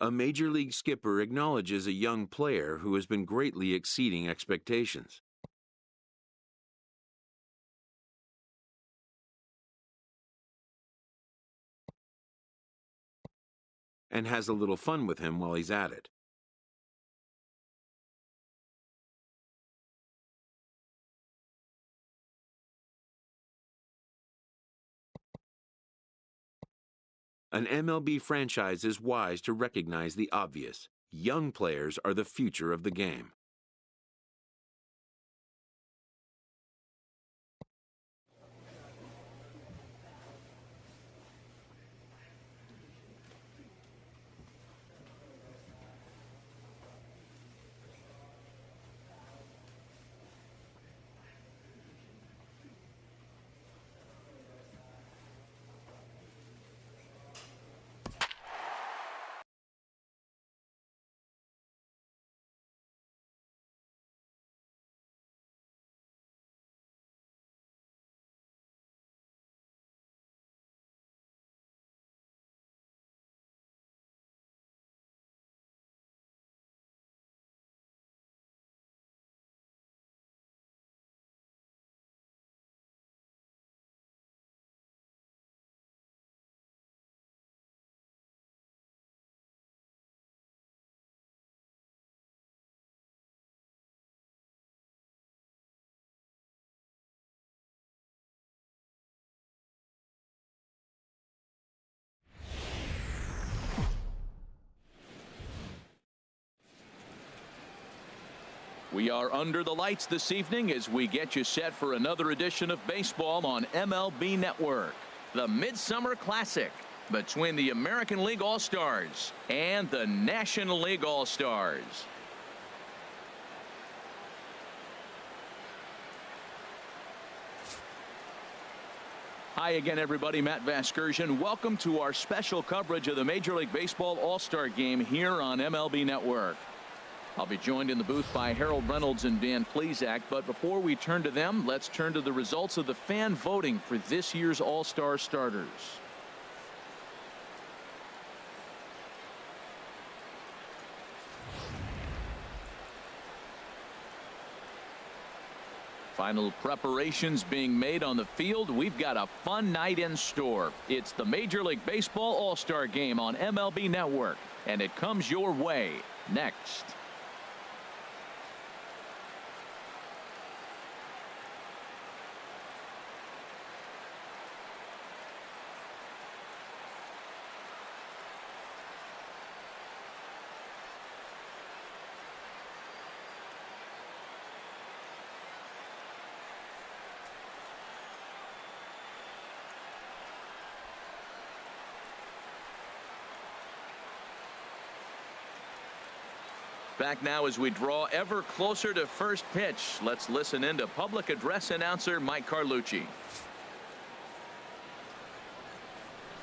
A major league skipper acknowledges a young player who has been greatly exceeding expectations. And has a little fun with him while he's at it. An MLB franchise is wise to recognize the obvious. Young players are the future of the game. We are under the lights this evening as we get you set for another edition of baseball on MLB Network. The Midsummer Classic between the American League All-Stars and the National League All-Stars. Hi again, everybody. Matt Vasgersian. Welcome to our special coverage of the Major League Baseball All-Star Game here on MLB Network. I'll be joined in the booth by Harold Reynolds and Dan Plesac, but before we turn to them, let's turn to the results of the fan voting for this year's All-Star starters. Final preparations being made on the field. We've got a fun night in store. It's the Major League Baseball All-Star Game on MLB Network, and it comes your way next. Back now as we draw ever closer to first pitch. Let's listen in to public address announcer Mike Carlucci.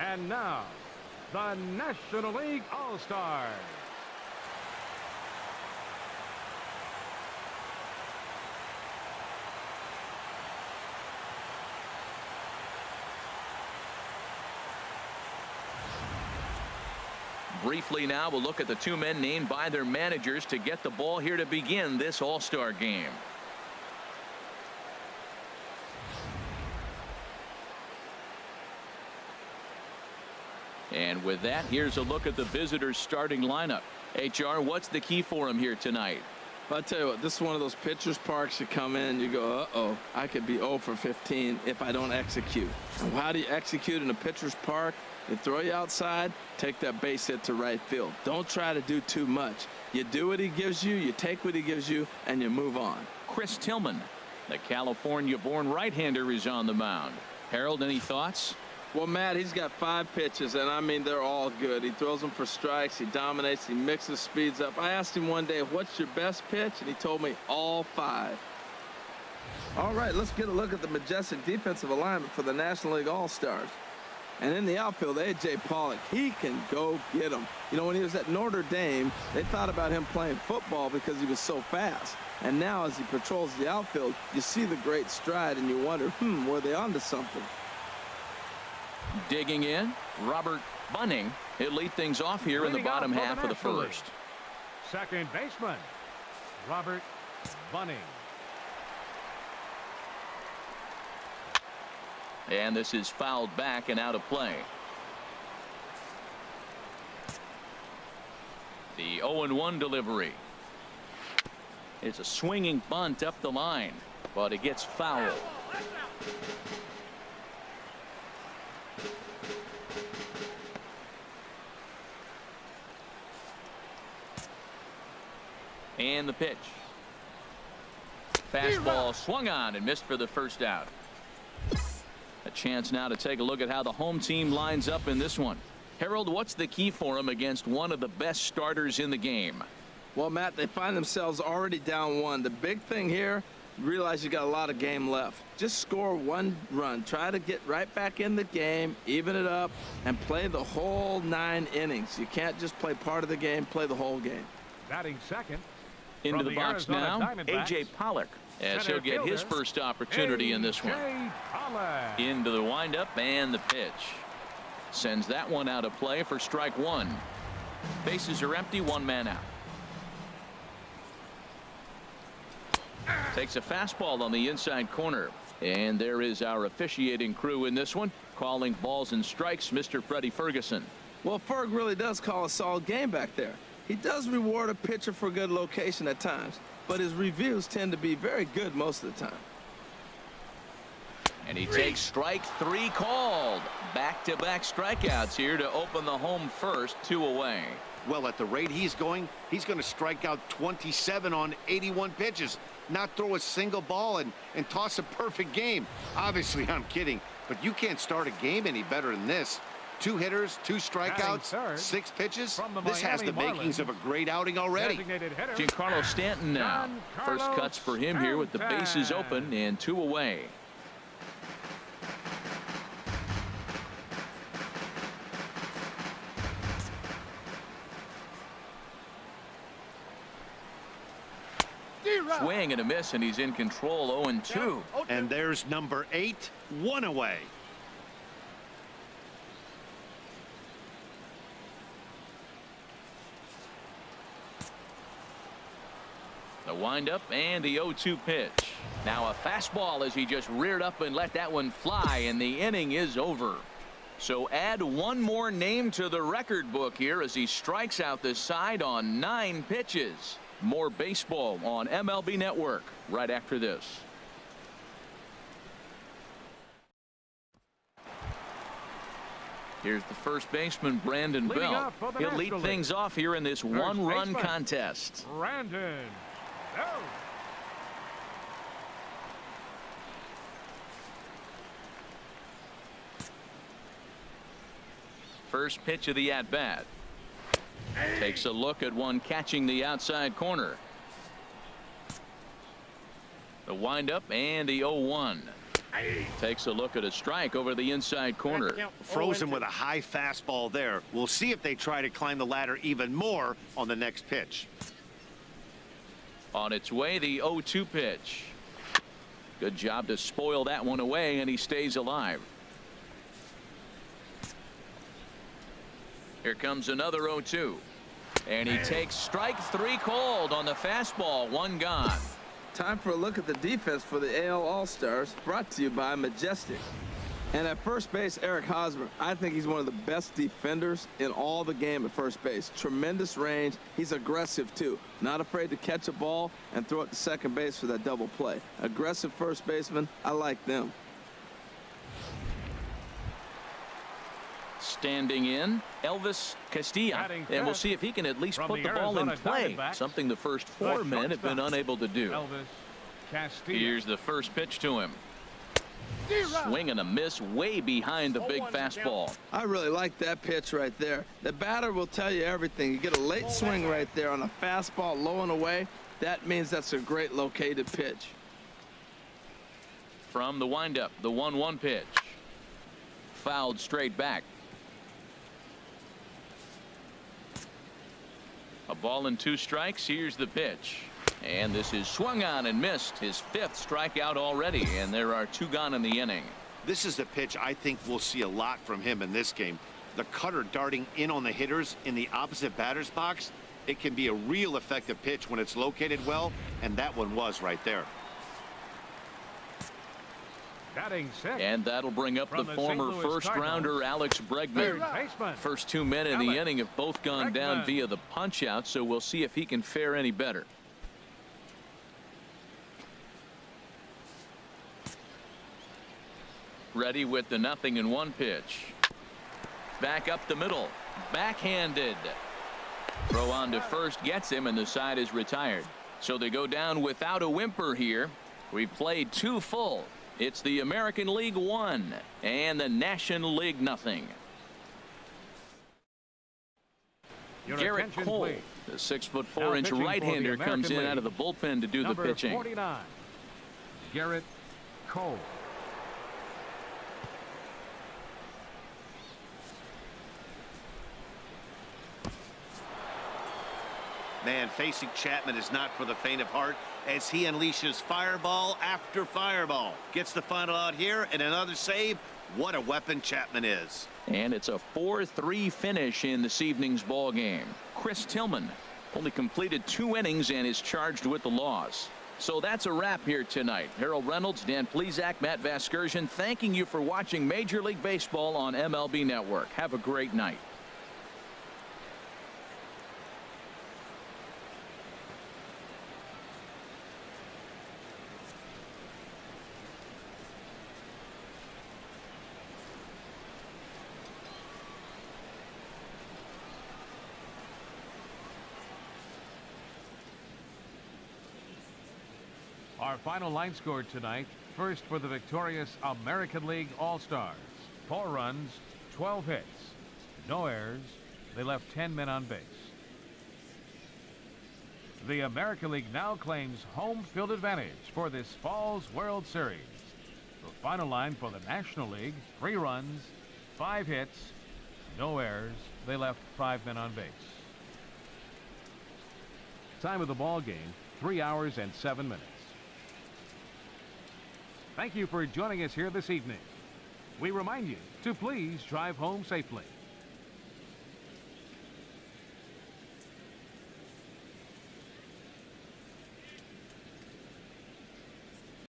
And now, the National League All-Stars. Briefly now, we'll look at the two men named by their managers to get the ball here to begin this All-Star game. And with that, here's a look at the visitors' starting lineup. HR, what's the key for them here tonight? I'll tell you what, this is one of those pitchers' parks you come in, you go, uh-oh, I could be 0 for 15 if I don't execute. And how do you execute in a pitcher's park? They throw you outside, take that base hit to right field. Don't try to do too much. You do what he gives you, you take what he gives you, and you move on. Chris Tillman, the California-born right-hander, is on the mound. Harold, any thoughts? Well, Matt, he's got 5 pitches, and I mean, they're all good. He throws them for strikes, he dominates, he mixes speeds up. I asked him one day, what's your best pitch? And he told me all 5. All right, let's get a look at the majestic defensive alignment for the National League All-Stars. And in the outfield, A.J. Pollock, he can go get them. You know, when he was at Notre Dame, they thought about him playing football because he was so fast. And now as he patrols the outfield, you see the great stride, and you wonder, were they onto something? Digging in, Robert Bunning, he'll lead things off here in the bottom half of the first. Second baseman, Robert Bunning. And this is fouled back and out of play. The 0-1 delivery. It's a swinging bunt up the line, but it gets fouled. And the pitch. Fastball swung on and missed for the first out. A chance now to take a look at how the home team lines up in this one. Harold, what's the key for them against one of the best starters in the game? Well, Matt, they find themselves already down 1. The big thing here, realize you got a lot of game left. Just score 1 run. Try to get right back in the game, even it up, and play the whole 9 innings. You can't just play part of the game, play the whole game. Batting second. Into the box now, A.J. Pollock, as he'll get his first opportunity in this one. Into the windup and the pitch. Sends that one out of play for strike 1. Bases are empty, 1 man out. Takes a fastball on the inside corner. And there is our officiating crew in this one, calling balls and strikes, Mr. Freddie Ferguson. Well, Ferg really does call a solid game back there. He does reward a pitcher for good location at times, but his reviews tend to be very good most of the time. And he takes strike 3 called. Back-to-back strikeouts here to open the home first, 2 away. Well, at the rate he's going to strike out 27 on 81 pitches, not throw a single ball and toss a perfect game. Obviously, I'm kidding, but you can't start a game any better than this. 2 hitters, 2 strikeouts, 6 pitches. This has the makings of a great outing already. Giancarlo Stanton now. First cuts for him here with the bases open and 2 away. Swing and a miss, and he's in control. 0-2. And there's number 8, 1 away. The windup and the 0-2 pitch. Now a fastball as he just reared up and let that one fly, and the inning is over. So add 1 more name to the record book here as he strikes out the side on 9 pitches. More baseball on MLB Network right after this. Here's the first baseman, Brandon Belt. He'll lead things off here in this 1-run contest. Brandon Belt. First pitch of the at-bat. Takes a look at one catching the outside corner. The windup and the 0-1. Takes a look at a strike over the inside corner. Frozen with a high fastball there. We'll see if they try to climb the ladder even more on the next pitch. On its way, the 0-2 pitch. Good job to spoil that one away, and he stays alive. Here comes another 0-2. And he takes strike 3 called on the fastball. 1 gone. Time for a look at the defense for the AL All-Stars, brought to you by Majestic. And at first base, Eric Hosmer, I think he's one of the best defenders in all the game at first base. Tremendous range. He's aggressive, too. Not afraid to catch a ball and throw it to second base for that double play. Aggressive first baseman. I like them. Standing in, Elvis Castilla, and we'll see if he can at least put the ball in play, something the first 4 men have been unable to do. Here's the first pitch to him. Swing and a miss way behind the big fastball. I really like that pitch right there. The batter will tell you everything. You get a late swing right there on a fastball low and away. That means that's a great located pitch. From the windup, the 1-1 pitch. Fouled straight back. A ball and 2 strikes. Here's the pitch. And this is swung on and missed. His 5th strikeout already, and there are 2 gone in the inning. This is a pitch I think we'll see a lot from him in this game. The cutter darting in on the hitters in the opposite batter's box, it can be a real effective pitch when it's located well, and that one was right there. Batting sixth. And that'll bring up the From the former St. Louis first-rounder Alex Third Bregman. baseman. First 2 men in the Alex inning have both gone down Bregman. via the punch-out, so we'll see if he can fare any better. Ready with the 0-1 pitch. Back up the middle. Backhanded. Throw on to first gets him, and the side is retired. So they go down without a whimper here. We've played 2 full. It's the American League 1 and the National League 0. Your Garrett attention, Cole, please. the 6'4" Now pitching for the right-hander, comes American in out of the League. bullpen to do the Number pitching. 49, Garrett Cole. Man, facing Chapman is not for the faint of heart as he unleashes fireball after fireball. Gets the final out here and another save. What a weapon Chapman is. And it's a 4-3 finish in this evening's ball game. Chris Tillman only completed 2 innings and is charged with the loss. So that's a wrap here tonight. Harold Reynolds, Dan Plesac, Matt Vasgersian, thanking you for watching Major League Baseball on MLB Network. Have a great night. Our final line score tonight. First for the victorious American League All-Stars. 4 runs, 12 hits, no errors. They left 10 men on base. The American League now claims home field advantage for this fall's World Series. The final line for the National League: 3 runs, 5 hits, no errors. They left 5 men on base. Time of the ball game, 3 hours and 7 minutes. Thank you for joining us here this evening. We remind you to please drive home safely.